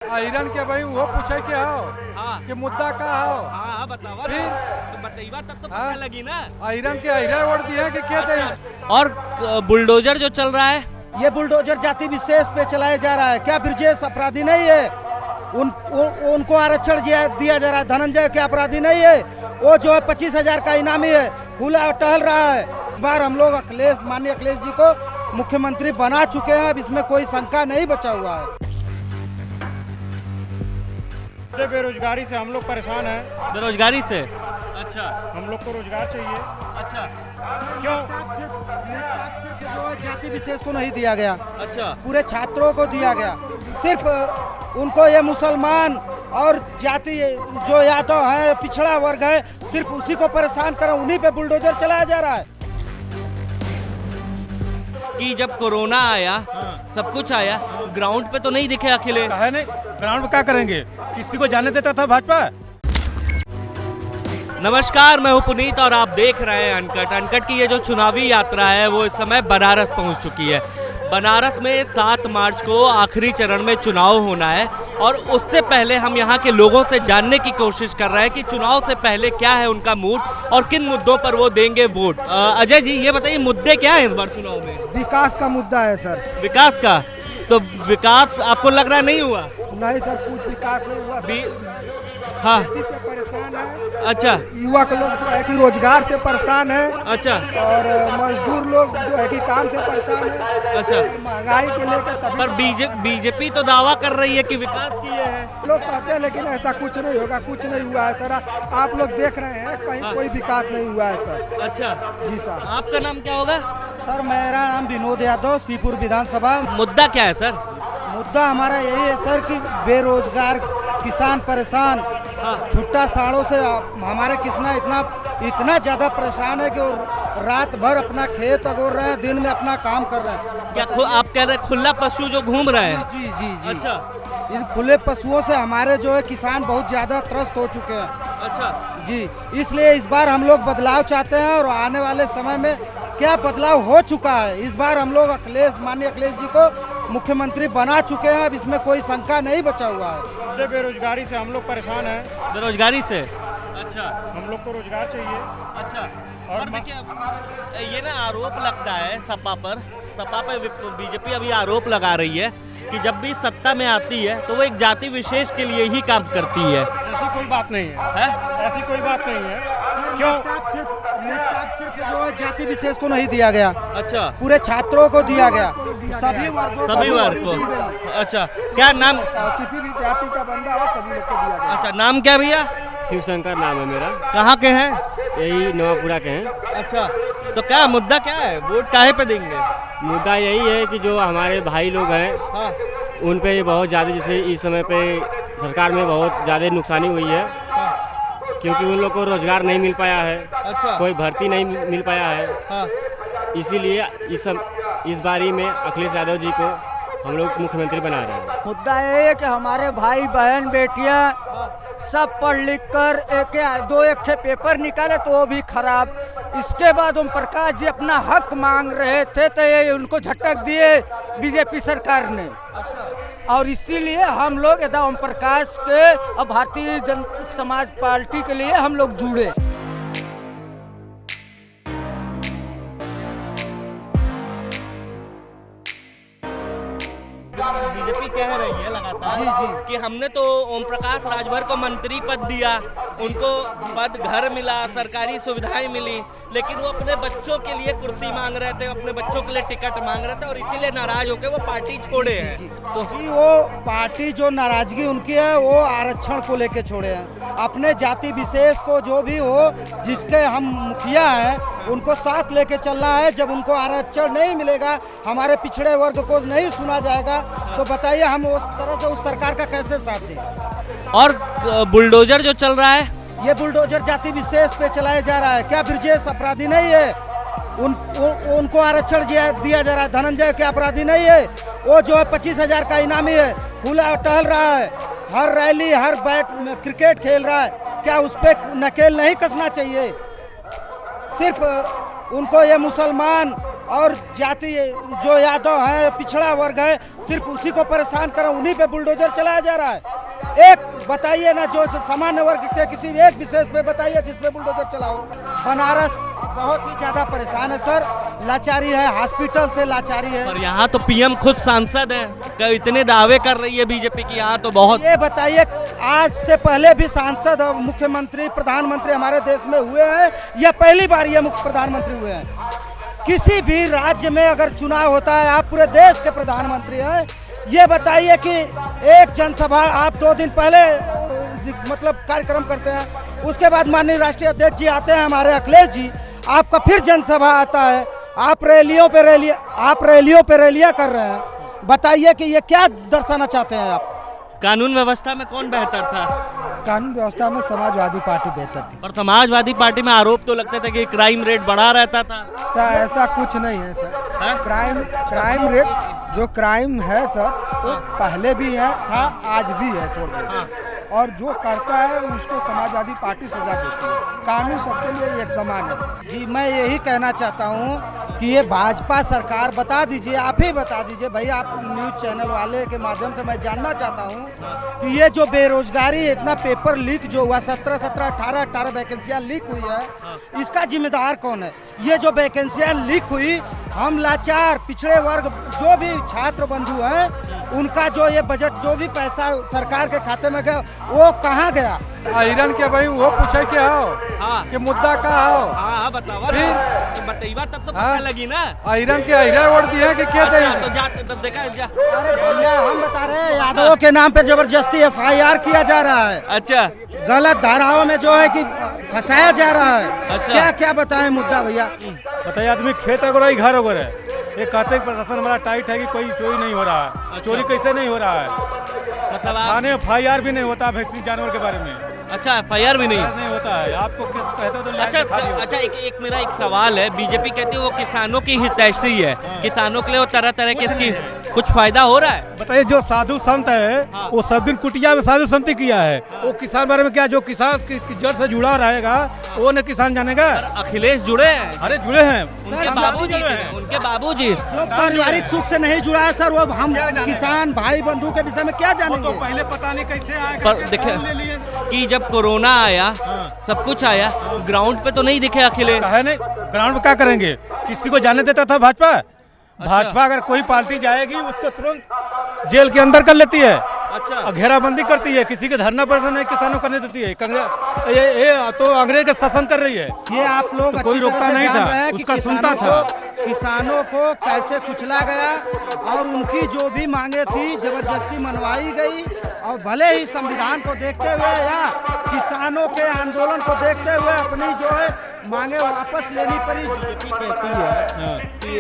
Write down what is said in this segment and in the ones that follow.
Iron के भाई वो पूछे के हो हाँ कि मुद्दा का हो हाँ बतावा फिर? तो बताइबा तब तो पता हाँ? लगी ना। आयरन के आयरन वोट दिए कि क्या दे और बुलडोजर जो चल रहा है, ये बुलडोजर जाति विशेष पे चलाया जा रहा है। क्या ब्रजेश अपराधी नहीं है? उनको आरक्षण दिया जा रहा है। धनंजय के अपराधी नहीं है? वो जो है 25,000 का इनामी है, खुला टहल रहा है। इस बार हम लोग माननीय अखिलेश जी को मुख्यमंत्री बना चुके हैं। अब इसमें कोई शंका नहीं बचा हुआ है। बेरोजगारी से हम लोग परेशान हैं। बेरोजगारी से। अच्छा हम लोग को रोजगार चाहिए। अच्छा क्यों? जो है जाति विशेष को नहीं दिया गया, अच्छा पूरे छात्रों को दिया गया। सिर्फ उनको ये मुसलमान और जाति जो यादव है, पिछड़ा वर्ग है, सिर्फ उसी को परेशान कर उन्हीं पे बुलडोजर चलाया जा रहा है। कि जब कोरोना आया सब कुछ आया, ग्राउंड पे तो नहीं दिखे अखिलेश। है नहीं, ग्राउंड में क्या करेंगे? किसी को जाने देता था भाजपा? नमस्कार, मैं हूं पुनीत और आप देख रहे हैं अनकट। अनकट की ये जो चुनावी यात्रा है वो इस समय बनारस पहुंच चुकी है। बनारस में 7 मार्च को आखिरी चरण में चुनाव होना है और उससे पहले हम यहाँ के लोगों से जानने की कोशिश कर रहे हैं कि चुनाव से पहले क्या है उनका मूड और किन मुद्दों पर वो देंगे वोट। अजय जी, ये बताइए मुद्दे क्या है इस बार चुनाव में? विकास का मुद्दा है सर। विकास का? तो विकास आपको लग रहा है नहीं हुआ? नहीं सर, कुछ विकास नहीं हुआ। हाँ खेती से परेशान है। अच्छा युवा के लोग जो है कि रोजगार से परेशान है अच्छा और मजदूर लोग जो है कि काम से परेशान है। अच्छा। महंगाई के लेकर सभी पर बीजेपी तो दावा कर रही है कि विकास किए हैं। लोग कहते हैं, लेकिन ऐसा कुछ नहीं होगा। कुछ नहीं हुआ है सर। आप लोग देख रहे हैं कहीं कोई विकास नहीं हुआ है सर। अच्छा जी सर। आपका नाम क्या होगा? सर मेरा नाम विनोद यादव, सीपुर विधानसभा। मुद्दा क्या है सर? मुद्दा हमारा यही है सर कि बेरोजगार किसान परेशान, छुट्टा साड़ों से हमारे किसान इतना ज़्यादा परेशान है कि वो रात भर अपना खेत अगोर रहे हैं, दिन में अपना काम कर रहे हैं। क्या आप कह रहे हैं खुला पशु जो घूम रहे हैं? जी जी जी। अच्छा इन खुले पशुओं से हमारे जो है किसान बहुत ज़्यादा त्रस्त हो चुके हैं। अच्छा जी, इसलिए इस बार हम लोग बदलाव चाहते हैं और आने वाले समय में क्या बदलाव हो चुका है। इस बार हम लोग माननीय अखिलेश जी को मुख्यमंत्री बना चुके हैं। अब इसमें कोई शंका नहीं बचा हुआ है। बेरोजगारी से हम लोग परेशान हैं। बेरोजगारी से? अच्छा हम लोग को रोजगार चाहिए। अच्छा। और देखिए ये ना आरोप लगता है सपा पे बीजेपी अभी आरोप लगा रही है कि जब भी सत्ता में आती है तो वो एक जाति विशेष के लिए ही काम करती है। ऐसी कोई बात नहीं है। ऐसी कोई बात नहीं है। क्यों? सिर्फ जो है जाति विशेष को नहीं दिया गया, अच्छा पूरे छात्रों को दिया गया। सभी वर्ग को। अच्छा, क्या नाम? किसी भी जाति का बंदा हो सभी लोग को दिया गया। अच्छा, नाम क्या भैया? शिवशंकर नाम है मेरा। कहाँ के हैं? यही नवापुरा के हैं। अच्छा, तो क्या मुद्दा क्या है? वोट काहे पे देंगे? मुद्दा यही है कि जो हमारे भाई लोग हैं हाँ उन पे बहुत ज़्यादा, जैसे इस समय पे सरकार में बहुत ज़्यादा नुकसानी हुई है क्योंकि उन लोग को रोजगार नहीं मिल पाया है। अच्छा। कोई भर्ती नहीं मिल पाया है। हाँ। इसीलिए इस बारी में अखिलेश यादव जी को हम लोग मुख्यमंत्री बना रहे हैं। मुद्दा ये है कि हमारे भाई बहन बेटियां सब पढ़ लिख कर दो एक पेपर निकाले तो वो भी खराब। इसके बाद ओम प्रकाश जी अपना हक मांग रहे थे तो ये उनको झटक दिए बीजेपी सरकार ने। और इसीलिए हम लोग यदा ओम प्रकाश के और भारतीय जनता समाज पार्टी के लिए हम लोग जुड़े। बीजेपी कह रही है लगातार जी जी कि हमने तो ओम प्रकाश राजभर को मंत्री पद दिया, उनको पद घर मिला, सरकारी सुविधाएं मिली, लेकिन वो अपने बच्चों के लिए कुर्सी मांग रहे थे, अपने बच्चों के लिए टिकट मांग रहे थे और इसीलिए नाराज होकर वो पार्टी छोड़े हैं। तो जी वो पार्टी जो नाराजगी उनकी है वो आरक्षण को लेके छोड़े हैं। अपने जाति विशेष को जो भी हो, जिसके हम मुखिया हैं, उनको साथ लेके चलना है। जब उनको आरक्षण नहीं मिलेगा, हमारे पिछड़े वर्ग को नहीं सुना जाएगा, तो बताइए हम उस तरह से उस सरकार का कैसे साथ दें। और बुलडोजर जो चल रहा है, ये बुलडोजर जाति विशेष पे चलाया जा रहा है। क्या ब्रजेश अपराधी नहीं है? उनको आरक्षण दिया जा रहा है। धनंजय के अपराधी नहीं है? वो जो है 25,000 का इनामी है, खुला टहल रहा है, हर रैली हर बैट में क्रिकेट खेल रहा है। क्या उस पर नकेल नहीं कसना चाहिए? सिर्फ उनको ये मुसलमान और जाति जो यादव है, पिछड़ा वर्ग है, सिर्फ उसी को परेशान करें, उन्हीं पे बुलडोजर चलाया जा रहा है। एक बताइए ना जो सामान्य वर्ग के किसी एक विशेष पे बताइए जिस पे बुलडोजर चलाओ। बनारस बहुत ही ज्यादा परेशान है सर, लाचारी है, हॉस्पिटल से लाचारी है। और यहाँ तो पीएम खुद सांसद है, क्या इतने दावे कर रही है बीजेपी की यहाँ तो बहुत। ये बताइए आज से पहले भी सांसद और मुख्यमंत्री प्रधानमंत्री हमारे देश में हुए हैं या पहली बार ये मुख्य प्रधानमंत्री हुए हैं? किसी भी राज्य में अगर चुनाव होता है, आप पूरे देश के प्रधानमंत्री हैं, ये बताइए कि एक जनसभा आप 2 दिन पहले मतलब कार्यक्रम करते हैं, उसके बाद माननीय राष्ट्रीय अध्यक्ष जी आते हैं हमारे अखिलेश जी, आपका फिर जनसभा आता है, आप रैलियों पे रैलियां कर रहे हैं। बताइए कि ये क्या दर्शाना चाहते हैं आप? कानून व्यवस्था में कौन बेहतर था? कानून व्यवस्था में समाजवादी पार्टी बेहतर थी। और समाजवादी पार्टी में आरोप तो लगते थे कि क्राइम रेट बढ़ा रहता था। सर ऐसा कुछ नहीं है सर। हाँ? क्राइम रेट जो क्राइम है सर वो पहले भी है था, आज भी है थोड़ा बहुत। और जो करता है उसको समाजवादी पार्टी सजा देती है। कानून सबके लिए एक समान है। जी मैं यही कहना चाहता हूँ कि ये भाजपा सरकार, बता दीजिए, आप ही बता दीजिए भाई, आप न्यूज़ चैनल वाले के माध्यम से मैं जानना चाहता हूँ कि ये जो बेरोजगारी इतना पेपर लीक जो हुआ 18 वैकेंसियाँ लीक हुई है, इसका जिम्मेदार कौन है? ये जो वैकेंसियाँ लीक हुई, हम लाचार पिछड़े वर्ग जो भी छात्र बंधु हैं, उनका जो ये बजट जो भी पैसा सरकार के खाते में गया वो कहाँ गया? आयरन के भाई वो पूछे के हो हाँ। कि मुद्दा का हो। हाँ बतावा फिर? तो बताइए तब तो हाँ। पता लगी ना। आयरन के आयरा वोट दिए कि क्या दे? अच्छा, तो जा तब देखा जा। अरे भैया हम बता रहे हैं यादवों के नाम पे जबरदस्ती FIR किया जा रहा है, अच्छा गलत धाराओं में जो है कि फंसाया जा रहा है। अच्छा। क्या क्या बताएं मुद्दा भैया? बताइए आदमी खेत अगर घर वगैरह है, ये कहते हैं प्रशासन हमारा टाइट है कि कोई चोरी नहीं हो रहा है। अच्छा। चोरी कैसे नहीं हो रहा है? मतलब आप थाने FIR भी नहीं होता वैक्सीन जानवर के बारे में, अच्छा FIR भी नहीं। नहीं होता है। आपको किस कहते तो अच्छा अच्छा एक मेरा एक सवाल है, बीजेपी कहती है वो किसानों की हितैषी है, किसानों के लिए वो तरह तरह के इसकी कुछ फायदा हो रहा है? बताइए जो साधु संत है वो सब दिन कुटिया में साधु संती किया है, वो किसान बारे में क्या, जो किसान की जड़ से जुड़ा रहेगा वो न किसान जानेगा। अखिलेश जुड़े हैं, अरे जुड़े हैं, उनके बाबूजी उनके बाबूजी जो पारिवारिक सुख से नहीं जुड़ा है सर, वो हम किसान भाई बंधु के विषय में क्या वो तो जानेंगे? पहले पता नहीं कैसे आए, पर कैसे देखे काम ले लिए। कि जब कोरोना आया सब कुछ आया, ग्राउंड पे तो नहीं दिखे अखिलेश। कहे नहीं ग्राउंड में क्या करेंगे? किसी को जाने देता था भाजपा? भाजपा अगर कोई पार्टी जाएगी उसको तुरंत जेल के अंदर कर लेती है, अच्छा घेराबंदी करती है, किसी के धरना प्रदर्शन नहीं किसानों करने देती है। कांग्रेस ये तो अंग्रेज का शासन कर रही है। ये आप लोग तो कोई अच्छी तरह रोकता से नहीं जान था, रहे हैं कि उसका सुनता था। किसानों को कैसे कुचला गया और उनकी जो भी मांगे थी जबरदस्ती मनवाई गई, और भले ही संविधान को देखते हुए या किसानों के आंदोलन को देखते हुए अपनी जो है मांगे वापस लेनी पड़ी। बीजेपी कहती है कि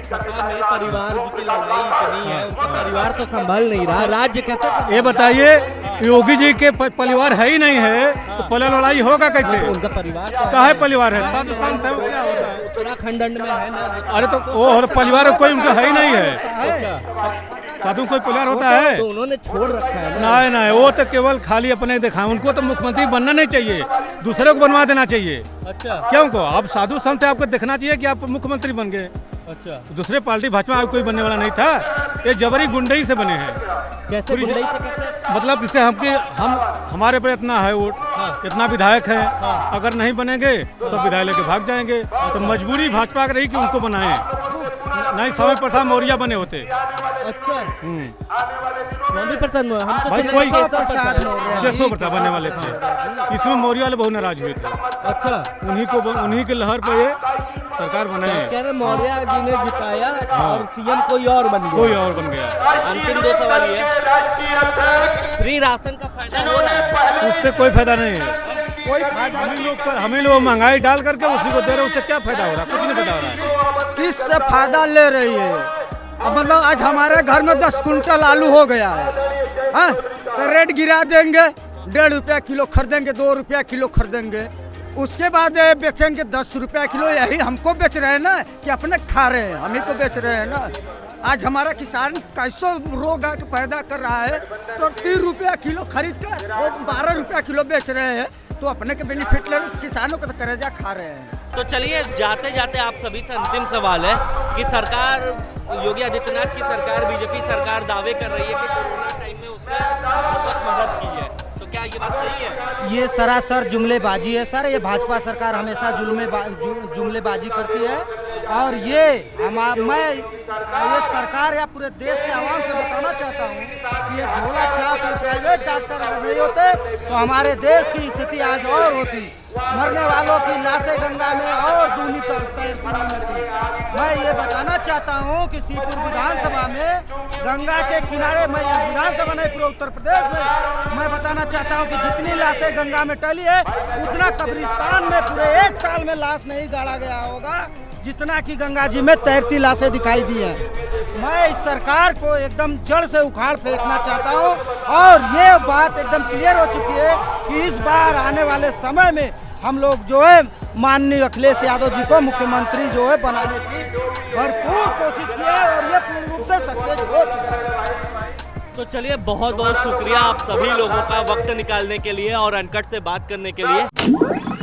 सपा में परिवार की लड़ाई इतनी है, उनका परिवार तो संभल नहीं रहा, राज्य कैसे? ये बताइए योगी जी के परिवार है ही नहीं है तो पहले लड़ाई होगा कैसे? उनका परिवार काहे परिवार है? साधु संत है, वो क्या होता है? उत्तराखंड में है ना। अरे तो वो परिवार कोई उनका है ही नहीं है। अच्छा साधु कोई परिवार होता है? तो उन्होंने छोड़ रखा है ना। नहीं नहीं, वो तो केवल खाली अपने दिखाए। उनको तो मुख्यमंत्री बनना नहीं चाहिए, दूसरे को बनवा देना चाहिए। अच्छा क्यों को आप साधु संत है, आपको देखना चाहिए कि आप मुख्यमंत्री बन गए। अच्छा दूसरे पार्टी भाजपा कोई बनने वाला नहीं था, ये जबरी गुंडई से बने हैं। कैसे गुंडई से कैसे? मतलब इससे हमारे पर इतना है वोट, इतना विधायक है, अगर नहीं बनेंगे सब विधायक लेके भाग जाएंगे। तो मजबूरी भाजपा की रही कि उनको बनाए, नहीं समय पर था मौर्य बने होते। अच्छा स्वामी प्रसाद हम तो भाई सुने कोई थे केशव प्रसाद। केशव प्रसाद बनने वाले थे, इसमें मौर्य वाले बहुत नाराज हुए थे। अच्छा उन्हीं के लहर पे ये सरकार बनाए, कह रहे मौर्य जी ने जिताया और सीएम कोई और बन गया। कोई और बन गया। अंतिम 2 सवाल ये है, फ्री राशन का फायदा हो रहा है? उससे कोई फायदा नहीं है, कोई फायदा। हमें लोग महंगाई डाल करके उसी को दे रहे, उससे क्या फायदा हो रहा है? कुछ नहीं फायदा हो रहा है। किससे फायदा ले रही है? अब मतलब आज हमारे घर में 10 कुंटल आलू हो गया है, हाँ? तो रेट गिरा देंगे, 1.5 रुपया किलो खरीदेंगे, 2 रुपया किलो खरीदेंगे, उसके बाद बेचेंगे 10 रुपया किलो। यही हमको बेच रहे हैं ना कि अपने खा रहे हैं, हम ही को बेच रहे हैं ना। आज हमारा किसान कैसो रोग पैदा कर रहा है, तो 3 रुपया किलो खरीद कर वो 12 रुपया किलो बेच रहे हैं, तो अपने के बेनिफिट ले रहे, किसानों को तो करेजा खा रहे हैं। तो चलिए जाते जाते आप सभी से अंतिम सवाल है कि सरकार, योगी आदित्यनाथ की सरकार, बीजेपी सरकार दावे कर रही है कि कोरोना टाइम में उसने बहुत मदद की है, तो क्या ये बात सही है? ये सरासर जुमलेबाजी है सर। ये भाजपा सरकार हमेशा जुमलेबाजी करती है और मैं ये सरकार या पूरे देश के आवाम से बताना चाहता हूँ कि ये झोला छाप ये प्राइवेट डॉक्टर अगर नहीं होते तो हमारे देश की स्थिति आज और होती। मरने वालों की लाशें गंगा में और दूनी तैरती हुई मिलती। मैं ये बताना चाहता हूँ कि सीपुर विधानसभा में गंगा के किनारे, मैं विधानसभा नहीं पूरे उत्तर प्रदेश में मैं बताना चाहता हूँ कि जितनी लाशें गंगा में टली है उतना कब्रिस्तान में पूरे 1 साल में लाश नहीं गाड़ा गया होगा जितना कि गंगा जी में तैरती लाशें दिखाई दी है। मैं इस सरकार को एकदम जड़ से उखाड़ फेंकना चाहता हूँ और ये बात एकदम क्लियर हो चुकी है कि इस बार आने वाले समय में हम लोग जो है माननीय अखिलेश यादव जी को मुख्यमंत्री जो है बनाने की भरपूर कोशिश की है और ये पूर्ण रूप से सक्सेस हो चुका है। तो चलिए बहुत बहुत शुक्रिया आप सभी लोगों का वक्त निकालने के लिए और अनकट से बात करने के लिए।